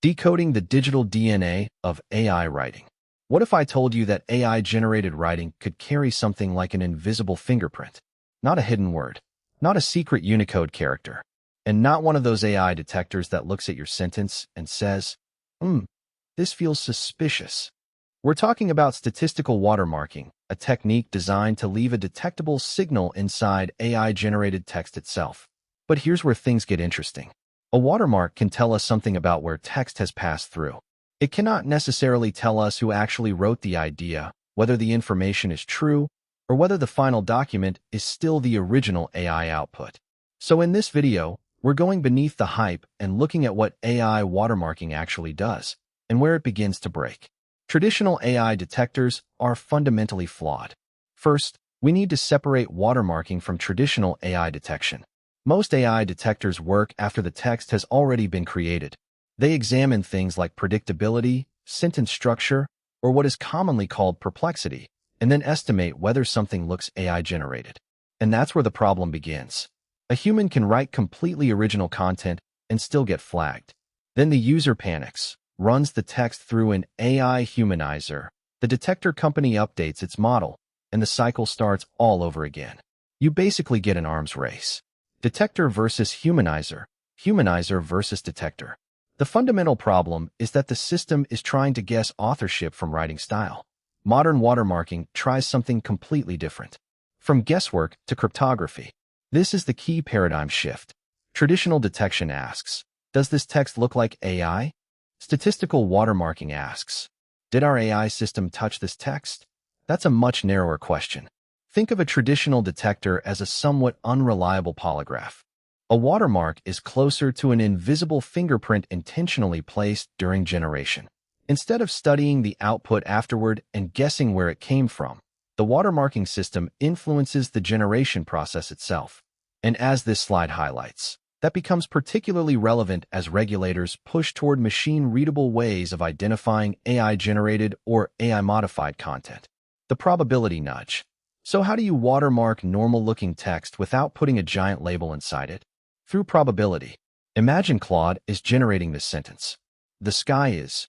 Decoding the digital DNA of AI writing. What if I told you that AI-generated writing could carry something like an invisible fingerprint? Not a hidden word, not a secret Unicode character, and not one of those AI detectors that looks at your sentence and says, this feels suspicious. We're talking about statistical watermarking, a technique designed to leave a detectable signal inside AI-generated text itself. But here's where things get interesting. A watermark can tell us something about where text has passed through. It cannot necessarily tell us who actually wrote the idea, whether the information is true, or whether the final document is still the original AI output. So in this video, we're going beneath the hype and looking at what AI watermarking actually does, and where it begins to break. Traditional AI detectors are fundamentally flawed. First, we need to separate watermarking from traditional AI detection. Most AI detectors work after the text has already been created. They examine things like predictability, sentence structure, or what is commonly called perplexity, and then estimate whether something looks AI-generated. And that's where the problem begins. A human can write completely original content and still get flagged. Then the user panics, runs the text through an AI humanizer. The detector company updates its model, and the cycle starts all over again. You basically get an arms race. Detector versus humanizer, humanizer versus detector. The fundamental problem is that the system is trying to guess authorship from writing style. Modern watermarking tries something completely different. From guesswork to cryptography. This is the key paradigm shift. Traditional detection asks, does this text look like AI? Statistical watermarking asks, did our AI system touch this text? That's a much narrower question. Think of a traditional detector as a somewhat unreliable polygraph. A watermark is closer to an invisible fingerprint intentionally placed during generation. Instead of studying the output afterward and guessing where it came from, the watermarking system influences the generation process itself. And as this slide highlights, that becomes particularly relevant as regulators push toward machine-readable ways of identifying AI-generated or AI-modified content. The probability nudge. So how do you watermark normal-looking text without putting a giant label inside it? Through probability. Imagine Claude is generating this sentence. The sky is.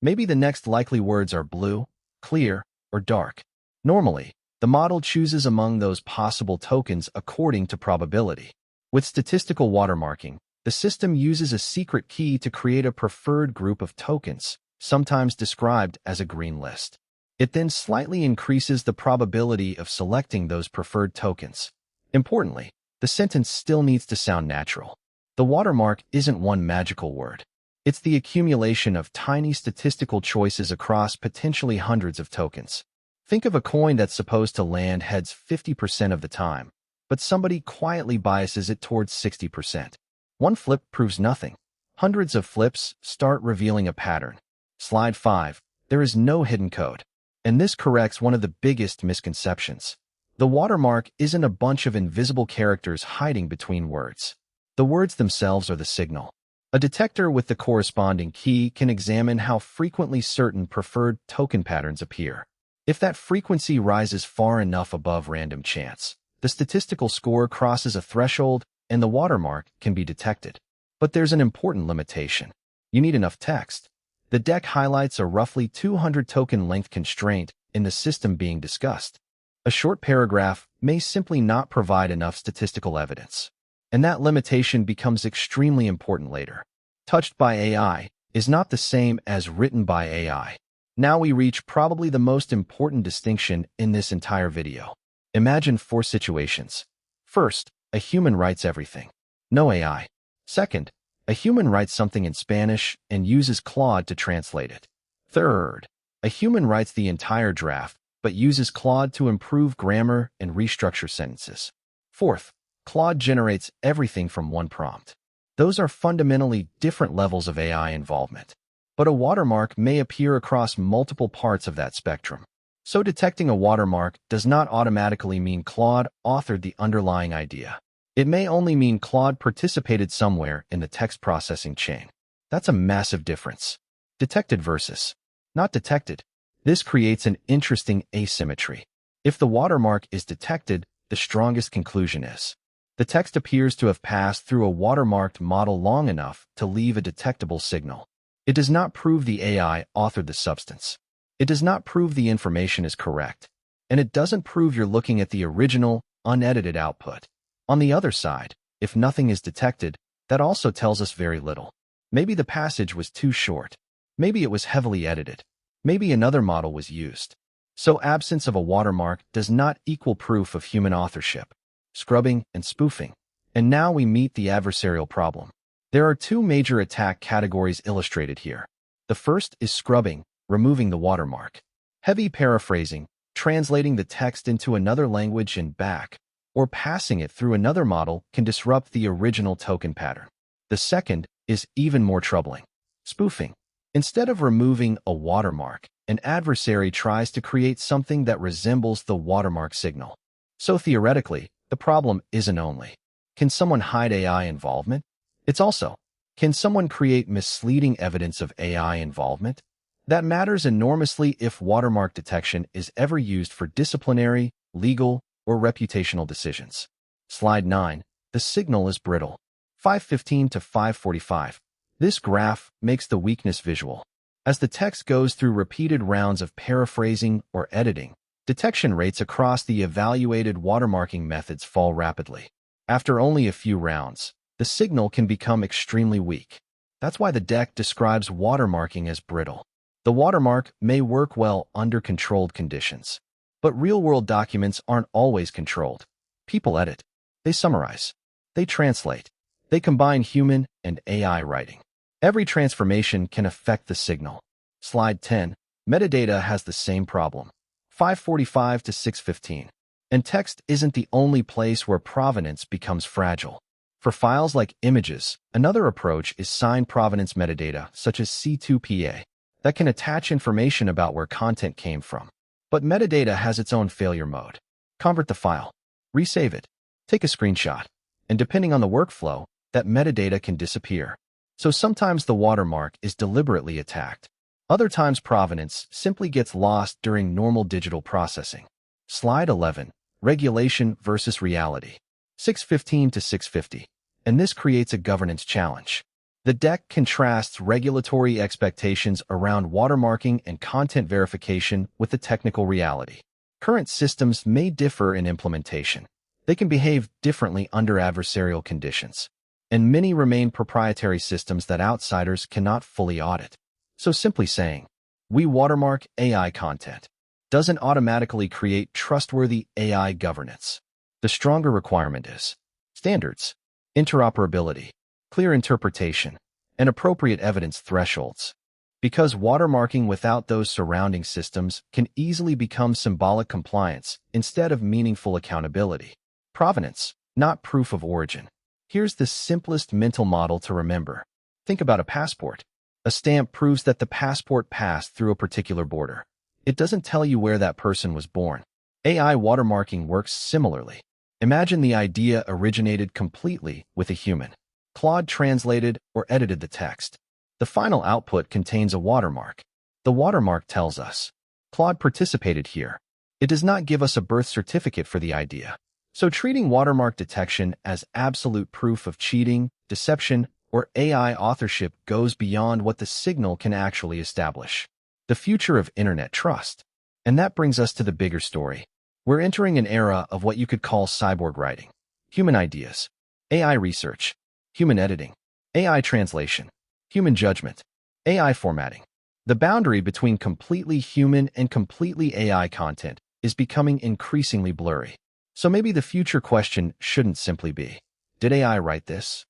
Maybe the next likely words are blue, clear, or dark. Normally, the model chooses among those possible tokens according to probability. With statistical watermarking, the system uses a secret key to create a preferred group of tokens, sometimes described as a green list. It then slightly increases the probability of selecting those preferred tokens. Importantly, the sentence still needs to sound natural. The watermark isn't one magical word. It's the accumulation of tiny statistical choices across potentially hundreds of tokens. Think of a coin that's supposed to land heads 50% of the time, but somebody quietly biases it towards 60%. One flip proves nothing. Hundreds of flips start revealing a pattern. Slide 5. There is no hidden code. And this corrects one of the biggest misconceptions. The watermark isn't a bunch of invisible characters hiding between words. The words themselves are the signal. A detector with the corresponding key can examine how frequently certain preferred token patterns appear. If that frequency rises far enough above random chance, the statistical score crosses a threshold and the watermark can be detected. But there's an important limitation. You need enough text. The deck highlights a roughly 200 token length constraint in the system being discussed. A short paragraph may simply not provide enough statistical evidence. And that limitation becomes extremely important later. Touched by AI is not the same as written by AI. Now we reach probably the most important distinction in this entire video. Imagine 4 situations. First, a human writes everything. No AI. Second, a human writes something in Spanish and uses Claude to translate it. Third, a human writes the entire draft but uses Claude to improve grammar and restructure sentences. Fourth, Claude generates everything from one prompt. Those are fundamentally different levels of AI involvement. But a watermark may appear across multiple parts of that spectrum. So detecting a watermark does not automatically mean Claude authored the underlying idea. It may only mean Claude participated somewhere in the text processing chain. That's a massive difference. Detected versus not detected. This creates an interesting asymmetry. If the watermark is detected, the strongest conclusion is the text appears to have passed through a watermarked model long enough to leave a detectable signal. It does not prove the AI authored the substance. It does not prove the information is correct. And it doesn't prove you're looking at the original, unedited output. On the other side, if nothing is detected, that also tells us very little. Maybe the passage was too short. Maybe it was heavily edited. Maybe another model was used. So absence of a watermark does not equal proof of human authorship. Scrubbing and spoofing. And now we meet the adversarial problem. There are two major attack categories illustrated here. The first is scrubbing, removing the watermark. Heavy paraphrasing, translating the text into another language and back, or passing it through another model can disrupt the original token pattern. The second is even more troubling. Spoofing. Instead of removing a watermark, an adversary tries to create something that resembles the watermark signal. So theoretically, the problem isn't only, can someone hide AI involvement? It's also, can someone create misleading evidence of AI involvement? That matters enormously if watermark detection is ever used for disciplinary, legal, or reputational decisions. Slide 9. The signal is brittle. 515 to 545. This graph makes the weakness visual. As the text goes through repeated rounds of paraphrasing or editing, detection rates across the evaluated watermarking methods fall rapidly. After only a few rounds, the signal can become extremely weak. That's why the deck describes watermarking as brittle. The watermark may work well under controlled conditions, but real-world documents aren't always controlled. People edit. They summarize. They translate. They combine human and AI writing. Every transformation can affect the signal. Slide 10. Metadata has the same problem. 545 to 615. And text isn't the only place where provenance becomes fragile. For files like images, another approach is signed provenance metadata, such as C2PA, that can attach information about where content came from. But metadata has its own failure mode. Convert the file, resave it, take a screenshot, and depending on the workflow, that metadata can disappear. So sometimes the watermark is deliberately attacked. Other times provenance simply gets lost during normal digital processing. Slide 11. Regulation versus reality. 615 to 650. And this creates a governance challenge. The deck contrasts regulatory expectations around watermarking and content verification with the technical reality. Current systems may differ in implementation. They can behave differently under adversarial conditions. And many remain proprietary systems that outsiders cannot fully audit. So simply saying, we watermark AI content doesn't automatically create trustworthy AI governance. The stronger requirement is standards, interoperability, clear interpretation, and appropriate evidence thresholds. Because watermarking without those surrounding systems can easily become symbolic compliance instead of meaningful accountability. Provenance, not proof of origin. Here's the simplest mental model to remember. Think about a passport. A stamp proves that the passport passed through a particular border. It doesn't tell you where that person was born. AI watermarking works similarly. Imagine the idea originated completely with a human. Claude translated or edited the text. The final output contains a watermark. The watermark tells us, Claude participated here. It does not give us a birth certificate for the idea. So treating watermark detection as absolute proof of cheating, deception, or AI authorship goes beyond what the signal can actually establish. The future of internet trust. And that brings us to the bigger story. We're entering an era of what you could call cyborg writing. Human ideas, AI research, human editing, AI translation, human judgment, AI formatting. The boundary between completely human and completely AI content is becoming increasingly blurry. So maybe the future question shouldn't simply be, did AI write this?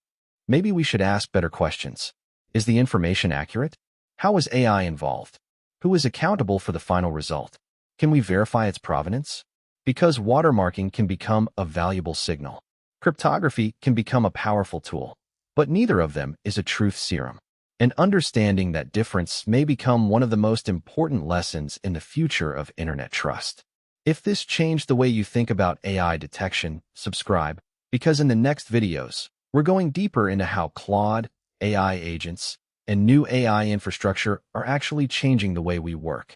Maybe we should ask better questions. Is the information accurate? How was AI involved? Who is accountable for the final result? Can we verify its provenance? Because watermarking can become a valuable signal. Cryptography can become a powerful tool, but neither of them is a truth serum. And understanding that difference may become one of the most important lessons in the future of internet trust. If this changed the way you think about AI detection, subscribe, because in the next videos, we're going deeper into how Claude, AI agents, and new AI infrastructure are actually changing the way we work.